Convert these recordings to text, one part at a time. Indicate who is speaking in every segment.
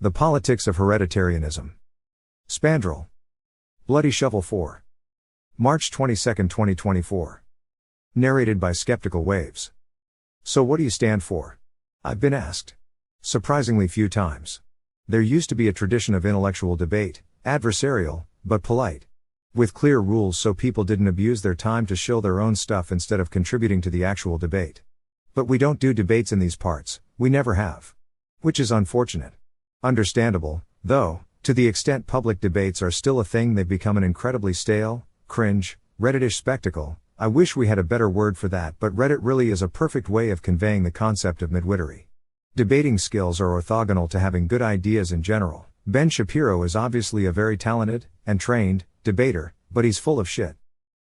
Speaker 1: The Politics of Hereditarianism. Spandrell. Bloody Shovel 4. March 22, 2024. Narrated by Skeptical Waves. So what do you stand for? I've been asked. Surprisingly few times. There used to be a tradition of intellectual debate, adversarial, but polite. With clear rules so people didn't abuse their time to shill their own stuff instead of contributing to the actual debate. But we don't do debates in these parts, we never have. Which is unfortunate. Understandable, though, to the extent public debates are still a thing they've become an incredibly stale, cringe, Redditish spectacle. I wish we had a better word for that, but Reddit really is a perfect way of conveying the concept of midwittery. Debating skills are orthogonal to having good ideas in general. Ben Shapiro is obviously a very talented, and trained, debater, but he's full of shit.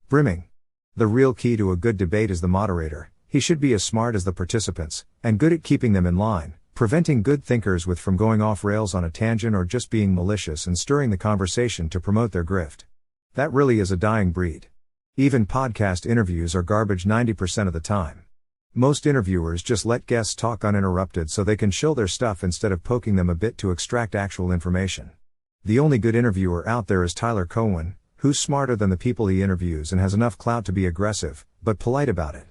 Speaker 1: Brimming. The real key to a good debate is the moderator. He should be as smart as the participants, and good at keeping them in line, preventing good thinkers from going off rails on a tangent or just being malicious and stirring the conversation to promote their grift. That really is a dying breed. Even podcast interviews are garbage 90% of the time. Most interviewers just let guests talk uninterrupted so they can shill their stuff instead of poking them a bit to extract actual information. The only good interviewer out there is Tyler Cowen, who's smarter than the people he interviews and has enough clout to be aggressive, but polite about it.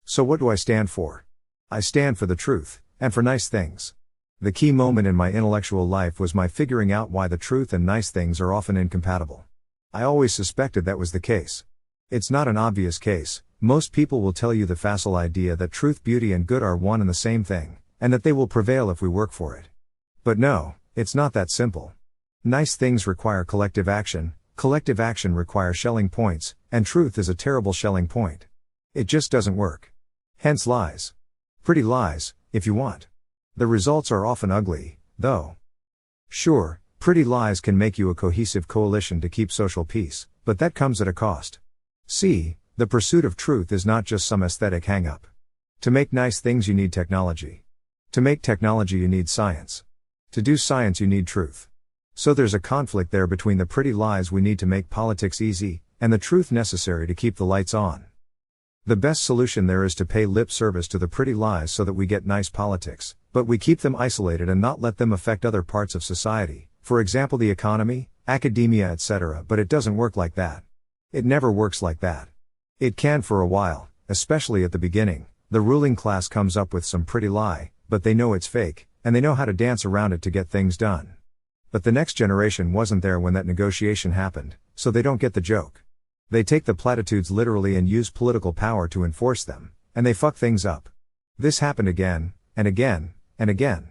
Speaker 1: So what do I stand for? I stand for the truth, and for nice things. The key moment in my intellectual life was my figuring out why the truth and nice things are often incompatible. I always suspected that was the case. It's not an obvious case. Most people will tell you the facile idea that truth, beauty and good are one and the same thing, and that they will prevail if we work for it. But no, it's not that simple. Nice things require collective action requires shelling points, and truth is a terrible shelling point. It just doesn't work. Hence lies. Pretty lies, if you want. The results are often ugly, though. Sure, pretty lies can make you a cohesive coalition to keep social peace, but that comes at a cost. See, the pursuit of truth is not just some aesthetic hang-up. To make nice things you need technology. To make technology you need science. To do science you need truth. So there's a conflict there between the pretty lies we need to make politics easy, and the truth necessary to keep the lights on. The best solution there is to pay lip service to the pretty lies so that we get nice politics, but we keep them isolated and not let them affect other parts of society, for example the economy, academia etc. But it doesn't work like that. It never works like that. It can for a while, especially at the beginning. The ruling class comes up with some pretty lie, but they know it's fake, and they know how to dance around it to get things done. But the next generation wasn't there when that negotiation happened, so they don't get the joke. They take the platitudes literally and use political power to enforce them, and they fuck things up. This happened again, and again, and again.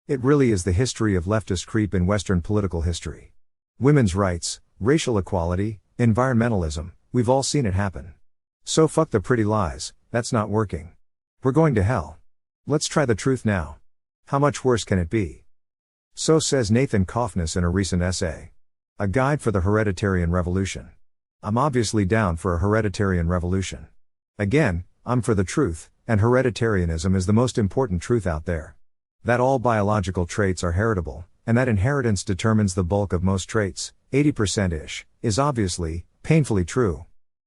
Speaker 1: It really is the history of leftist creep in Western political history. Women's rights, racial equality, environmentalism, we've all seen it happen. So fuck the pretty lies, that's not working. We're going to hell. Let's try the truth now. How much worse can it be? So says Nathan Kaufness in a recent essay. A Guide for the Hereditarian Revolution. I'm obviously down for a hereditarian revolution. Again, I'm for the truth, and hereditarianism is the most important truth out there. That all biological traits are heritable, and that inheritance determines the bulk of most traits, 80%-ish, is obviously, painfully true.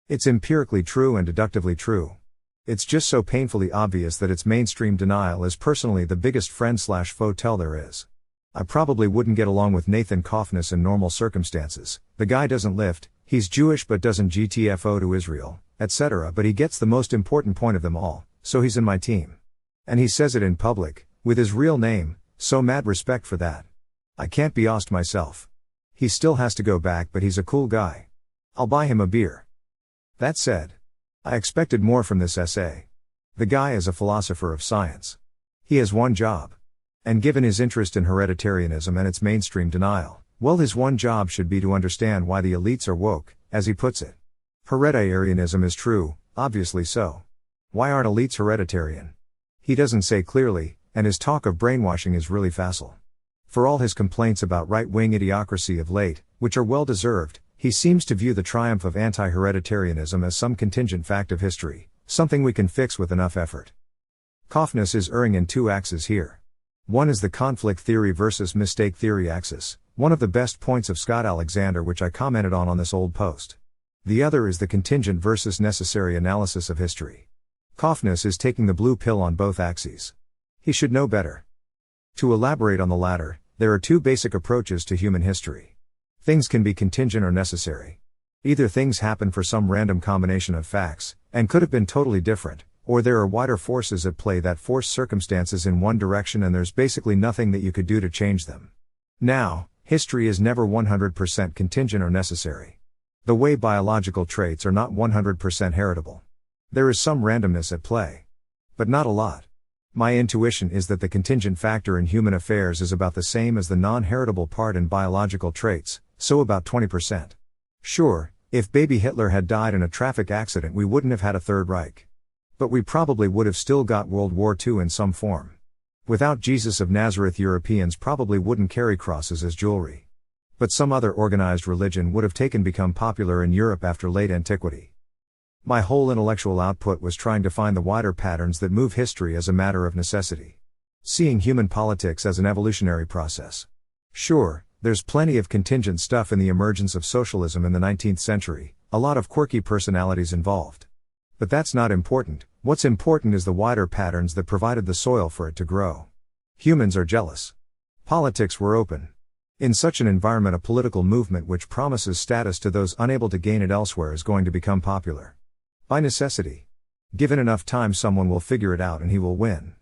Speaker 1: It's empirically true and deductively true. It's just so painfully obvious that its mainstream denial is personally the biggest friend/foe tell there is. I probably wouldn't get along with Nathan Kaufness in normal circumstances. The guy doesn't lift, he's Jewish but doesn't GTFO to Israel, etc. But he gets the most important point of them all, so he's in my team. And he says it in public, with his real name, so mad respect for that. I can't be asked myself. He still has to go back, but he's a cool guy. I'll buy him a beer. That said, I expected more from this essay. The guy is a philosopher of science. He has one job. And given his interest in hereditarianism and its mainstream denial, well, his one job should be to understand why the elites are woke, as he puts it. Hereditarianism is true, obviously so. Why aren't elites hereditarian? He doesn't say clearly, and his talk of brainwashing is really facile. For all his complaints about right-wing idiocracy of late, which are well-deserved, he seems to view the triumph of anti-hereditarianism as some contingent fact of history, something we can fix with enough effort. Kaufness is erring in two axes here. One is the conflict theory versus mistake theory axis, one of the best points of Scott Alexander which I commented on this old post. The other is the contingent versus necessary analysis of history. Kaufness is taking the blue pill on both axes. He should know better. To elaborate on the latter, there are two basic approaches to human history. Things can be contingent or necessary. Either things happen for some random combination of facts, and could have been totally different, or there are wider forces at play that force circumstances in one direction and there's basically nothing that you could do to change them. Now, history is never 100% contingent or necessary. The way biological traits are not 100% heritable. There is some randomness at play. But not a lot. My intuition is that the contingent factor in human affairs is about the same as the non-heritable part in biological traits, so about 20%. Sure, if baby Hitler had died in a traffic accident we wouldn't have had a Third Reich. But we probably would have still got World War II in some form. Without Jesus of Nazareth, Europeans probably wouldn't carry crosses as jewelry. But some other organized religion would have become popular in Europe after late antiquity. My whole intellectual output was trying to find the wider patterns that move history as a matter of necessity. Seeing human politics as an evolutionary process. Sure, there's plenty of contingent stuff in the emergence of socialism in the 19th century, a lot of quirky personalities involved. But that's not important. What's important is the wider patterns that provided the soil for it to grow. Humans are jealous. Politics were open. In such an environment, a political movement which promises status to those unable to gain it elsewhere is going to become popular. By necessity. Given enough time, someone will figure it out and he will win.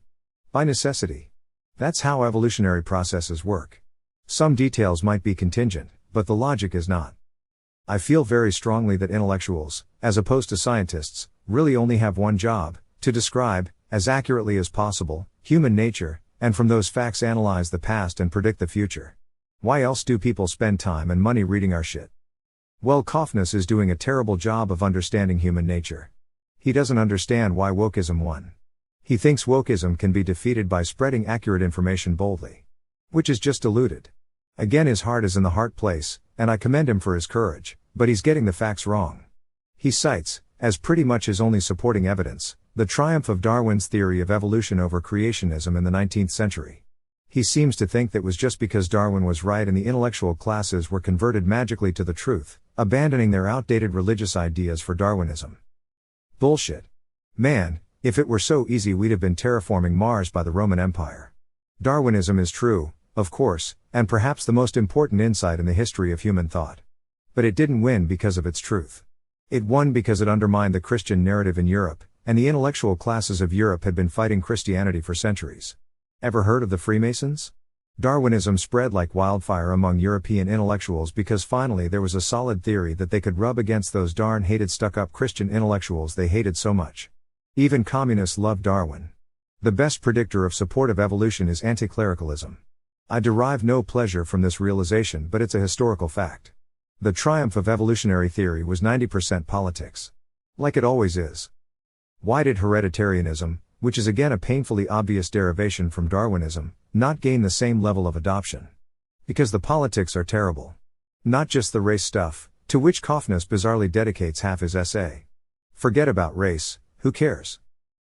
Speaker 1: By necessity. That's how evolutionary processes work. Some details might be contingent, but the logic is not. I feel very strongly that intellectuals, as opposed to scientists, really only have one job: to describe, as accurately as possible, human nature, and from those facts analyze the past and predict the future. Why else do people spend time and money reading our shit? Well, Kaufmann is doing a terrible job of understanding human nature. He doesn't understand why wokeism won. He thinks wokeism can be defeated by spreading accurate information boldly. Which is just deluded. Again, his heart is in the heart place, and I commend him for his courage, but he's getting the facts wrong. He cites, as pretty much his only supporting evidence, the triumph of Darwin's theory of evolution over creationism in the 19th century. He seems to think that was just because Darwin was right and the intellectual classes were converted magically to the truth, abandoning their outdated religious ideas for Darwinism. Bullshit. Man, if it were so easy we'd have been terraforming Mars by the Roman Empire. Darwinism is true, of course, and perhaps the most important insight in the history of human thought. But it didn't win because of its truth. It won because it undermined the Christian narrative in Europe, and the intellectual classes of Europe had been fighting Christianity for centuries. Ever heard of the Freemasons? Darwinism spread like wildfire among European intellectuals because finally there was a solid theory that they could rub against those darn hated stuck-up Christian intellectuals they hated so much. Even communists loved Darwin. The best predictor of supportive evolution is anti-clericalism. I derive no pleasure from this realization, but it's a historical fact. The triumph of evolutionary theory was 90% politics. Like it always is. Why did hereditarianism, which is again a painfully obvious derivation from Darwinism, not gain the same level of adoption? Because the politics are terrible. Not just the race stuff, to which Kaufmann bizarrely dedicates half his essay. Forget about race, who cares?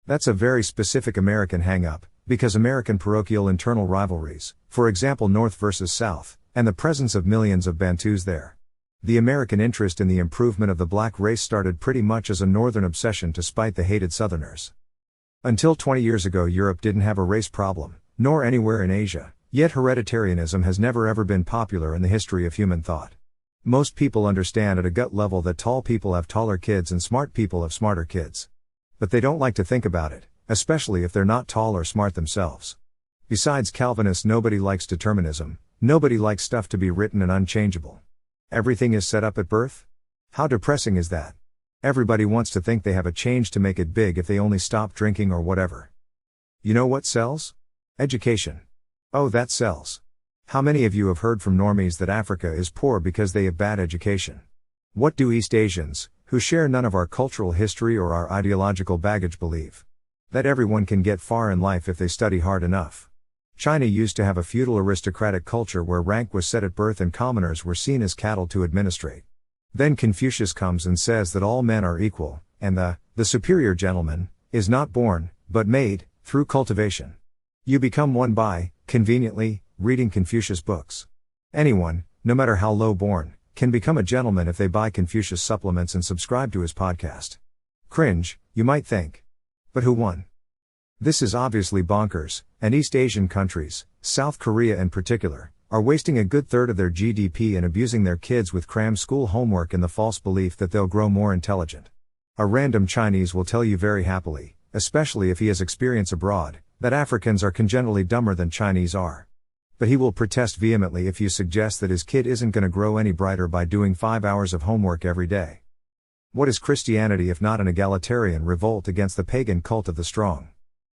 Speaker 1: That's a very specific American hang-up, because American parochial internal rivalries, for example North versus South, and the presence of millions of Bantus there. The American interest in the improvement of the black race started pretty much as a northern obsession to spite the hated Southerners. Until 20 years ago Europe didn't have a race problem, nor anywhere in Asia, yet hereditarianism has never ever been popular in the history of human thought. Most people understand at a gut level that tall people have taller kids and smart people have smarter kids. But they don't like to think about it, especially if they're not tall or smart themselves. Besides Calvinists, nobody likes determinism, nobody likes stuff to be written and unchangeable. Everything is set up at birth? How depressing is that? Everybody wants to think they have a change to make it big if they only stop drinking or whatever. You know what sells? Education. Oh, that sells. How many of you have heard from normies that Africa is poor because they have bad education? What do East Asians, who share none of our cultural history or our ideological baggage, believe? That everyone can get far in life if they study hard enough. China used to have a feudal aristocratic culture where rank was set at birth and commoners were seen as cattle to administrate. Then Confucius comes and says that all men are equal, and the superior gentleman, is not born, but made, through cultivation. You become one by, conveniently, reading Confucius books. Anyone, no matter how low born, can become a gentleman if they buy Confucius supplements and subscribe to his podcast. Cringe, you might think. But who won? This is obviously bonkers, and East Asian countries, South Korea in particular, are wasting a good third of their GDP and abusing their kids with crammed school homework in the false belief that they'll grow more intelligent. A random Chinese will tell you very happily, especially if he has experience abroad, that Africans are congenitally dumber than Chinese are. But he will protest vehemently if you suggest that his kid isn't going to grow any brighter by doing 5 hours of homework every day. What is Christianity if not an egalitarian revolt against the pagan cult of the strong?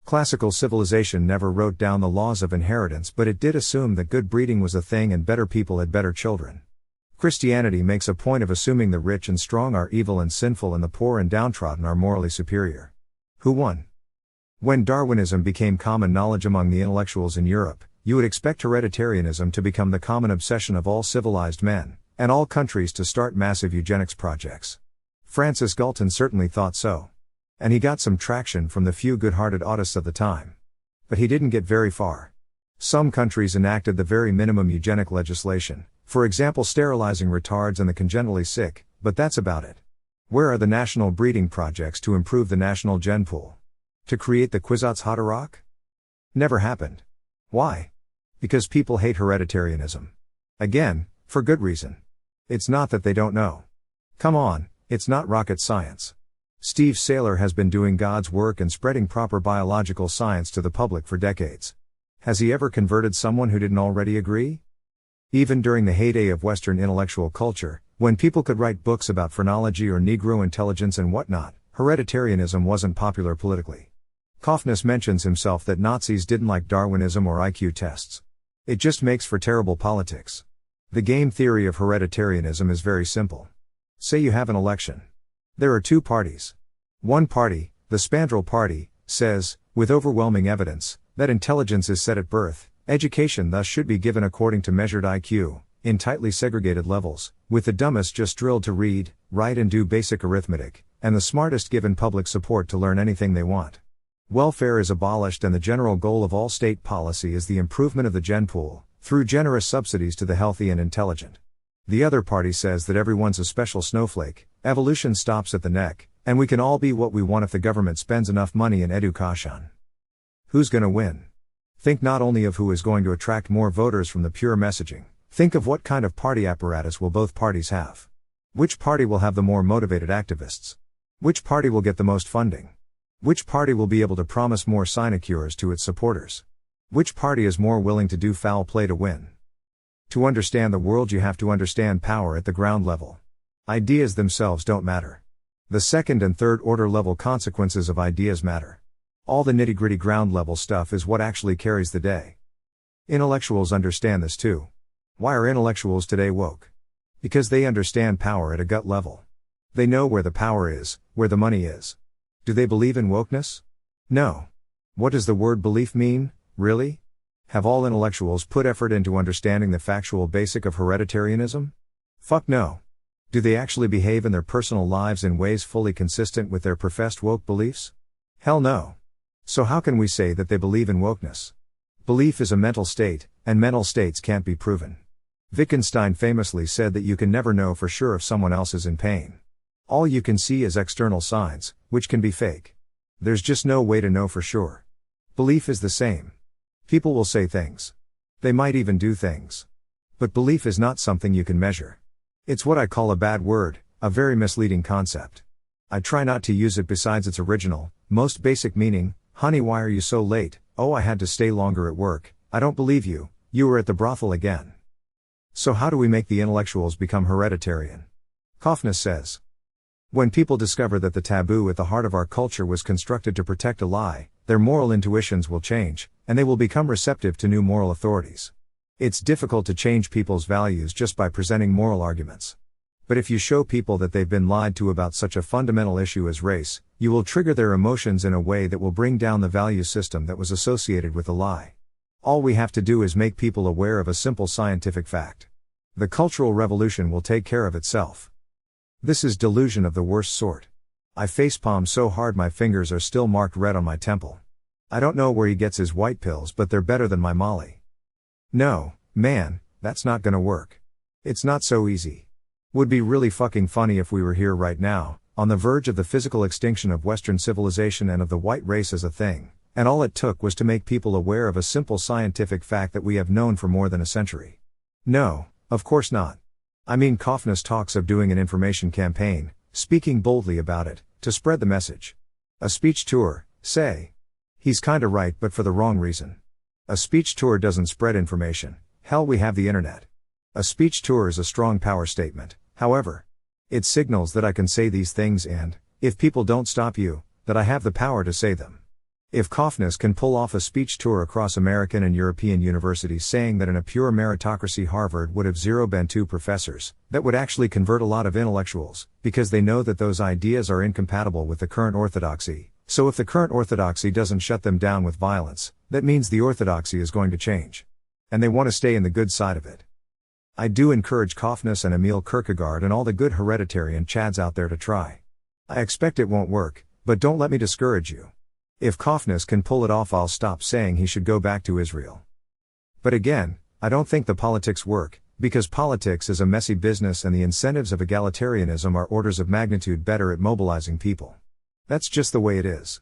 Speaker 1: Classical civilization never wrote down the laws of inheritance, but it did assume that good breeding was a thing and better people had better children. Christianity makes a point of assuming the rich and strong are evil and sinful and the poor and downtrodden are morally superior. Who won? When Darwinism became common knowledge among the intellectuals in Europe, you would expect hereditarianism to become the common obsession of all civilized men, and all countries to start massive eugenics projects. Francis Galton certainly thought so. And he got some traction from the few good-hearted autists of the time. But he didn't get very far. Some countries enacted the very minimum eugenic legislation, for example sterilizing retards and the congenitally sick, but that's about it. Where are the national breeding projects to improve the national gen pool? To create the Kwisatz Haderach? Never happened. Why? Because people hate hereditarianism. Again, for good reason. It's not that they don't know. Come on, it's not rocket science. Steve Saylor has been doing God's work and spreading proper biological science to the public for decades. Has he ever converted someone who didn't already agree? Even during the heyday of Western intellectual culture, when people could write books about phrenology or Negro intelligence and whatnot, hereditarianism wasn't popular politically. Kaufness mentions himself that Nazis didn't like Darwinism or IQ tests. It just makes for terrible politics. The game theory of hereditarianism is very simple. Say you have an election. There are two parties. One party, the Spandrell party, says, with overwhelming evidence, that intelligence is set at birth, education thus should be given according to measured IQ, in tightly segregated levels, with the dumbest just drilled to read, write and do basic arithmetic, and the smartest given public support to learn anything they want. Welfare is abolished and the general goal of all state policy is the improvement of the gen pool, through generous subsidies to the healthy and intelligent. The other party says that everyone's a special snowflake, evolution stops at the neck, and we can all be what we want if the government spends enough money in education. Who's gonna win? Think not only of who is going to attract more voters from the pure messaging, think of what kind of party apparatus will both parties have. Which party will have the more motivated activists? Which party will get the most funding? Which party will be able to promise more sinecures to its supporters? Which party is more willing to do foul play to win? To understand the world you have to understand power at the ground level. Ideas themselves don't matter. The second and third order level consequences of ideas matter. All the nitty-gritty ground level stuff is what actually carries the day. Intellectuals understand this too. Why are intellectuals today woke? Because they understand power at a gut level. They know where the power is, where the money is. Do they believe in wokeness? No. What does the word belief mean, really? Have all intellectuals put effort into understanding the factual basic of hereditarianism? Fuck no. Do they actually behave in their personal lives in ways fully consistent with their professed woke beliefs? Hell no. So how can we say that they believe in wokeness? Belief is a mental state, and mental states can't be proven. Wittgenstein famously said that you can never know for sure if someone else is in pain. All you can see is external signs, which can be fake. There's just no way to know for sure. Belief is the same. People will say things. They might even do things. But belief is not something you can measure. It's what I call a bad word, a very misleading concept. I try not to use it besides its original, most basic meaning, honey why are you so late, oh I had to stay longer at work, I don't believe you, you were at the brothel again. So how do we make the intellectuals become hereditarian? Kaufness says. When people discover that the taboo at the heart of our culture was constructed to protect a lie, their moral intuitions will change, and they will become receptive to new moral authorities. It's difficult to change people's values just by presenting moral arguments. But if you show people that they've been lied to about such a fundamental issue as race, you will trigger their emotions in a way that will bring down the value system that was associated with the lie. All we have to do is make people aware of a simple scientific fact. The Cultural Revolution will take care of itself. This is delusion of the worst sort. I facepalm so hard my fingers are still marked red on my temple. I don't know where he gets his white pills, but they're better than my Molly. No, man, that's not gonna work. It's not so easy. Would be really fucking funny if we were here right now, on the verge of the physical extinction of Western civilization and of the white race as a thing, and all it took was to make people aware of a simple scientific fact that we have known for more than a century. No, of course not. I mean, Kaufmann talks of doing an information campaign, speaking boldly about it, to spread the message. A speech tour, say. He's kinda right, but for the wrong reason. A speech tour doesn't spread information. Hell, we have the internet. A speech tour is a strong power statement, however. It signals that I can say these things and, if people don't stop you, that I have the power to say them. If Kaufmann can pull off a speech tour across American and European universities saying that in a pure meritocracy Harvard would have 0 Bantu professors, that would actually convert a lot of intellectuals, because they know that those ideas are incompatible with the current orthodoxy. So if the current orthodoxy doesn't shut them down with violence, that means the orthodoxy is going to change. And they want to stay in the good side of it. I do encourage Kaufmann and Emil Kierkegaard and all the good hereditarian chads out there to try. I expect it won't work, but don't let me discourage you. If Kaufmann can pull it off, I'll stop saying he should go back to Israel. But again, I don't think the politics work, because politics is a messy business and the incentives of egalitarianism are orders of magnitude better at mobilizing people. That's just the way it is.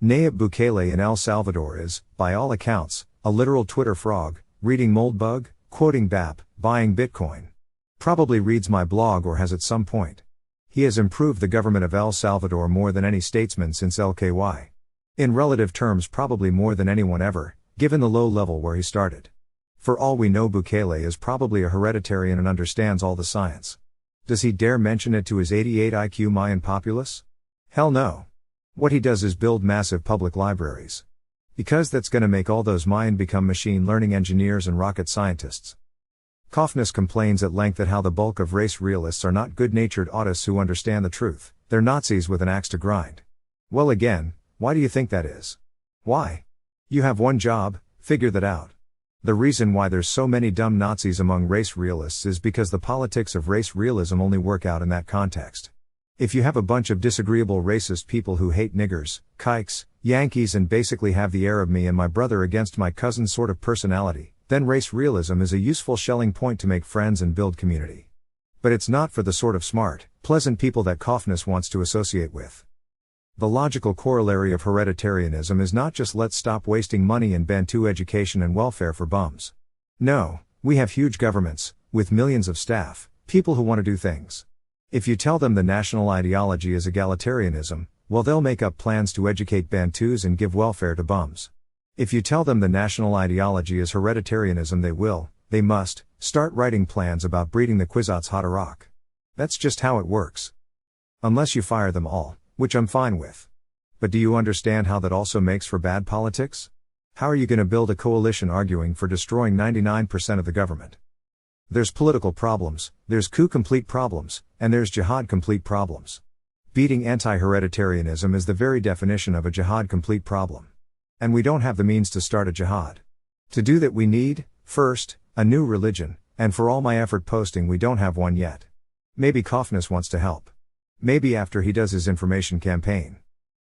Speaker 1: Nayib Bukele in El Salvador is, by all accounts, a literal Twitter frog, reading Moldbug, quoting BAP, buying Bitcoin. Probably reads my blog or has at some point. He has improved the government of El Salvador more than any statesman since LKY. In relative terms, probably more than anyone ever, given the low level where he started. For all we know, Bukele is probably a hereditarian and understands all the science. Does he dare mention it to his 88 IQ Mayan populace? Hell no. What he does is build massive public libraries. Because that's gonna make all those Mayan become machine learning engineers and rocket scientists. Kaufmann complains at length at how the bulk of race realists are not good-natured autists who understand the truth, they're Nazis with an axe to grind. Well, again, why do you think that is? Why? You have one job, figure that out. The reason why there's so many dumb Nazis among race realists is because the politics of race realism only work out in that context. If you have a bunch of disagreeable racist people who hate niggers, kikes, Yankees and basically have the Arab me and my brother against my cousin sort of personality, then race realism is a useful shelling point to make friends and build community. But it's not for the sort of smart, pleasant people that Kaufmann wants to associate with. The logical corollary of hereditarianism is not just let's stop wasting money in Bantu education and welfare for bums. No, we have huge governments, with millions of staff, people who want to do things. If you tell them the national ideology is egalitarianism, well, they'll make up plans to educate Bantus and give welfare to bums. If you tell them the national ideology is hereditarianism, they must, start writing plans about breeding the Kwisatz Haderach. That's just how it works. Unless you fire them all, which I'm fine with. But do you understand how that also makes for bad politics? How are you going to build a coalition arguing for destroying 99% of the government? There's political problems, there's coup complete problems, and there's jihad complete problems. Beating anti-hereditarianism is the very definition of a jihad complete problem. And we don't have the means to start a jihad. To do that we need, first, a new religion, and for all my effort posting we don't have one yet. Maybe Kaufmann wants to help. Maybe after he does his information campaign.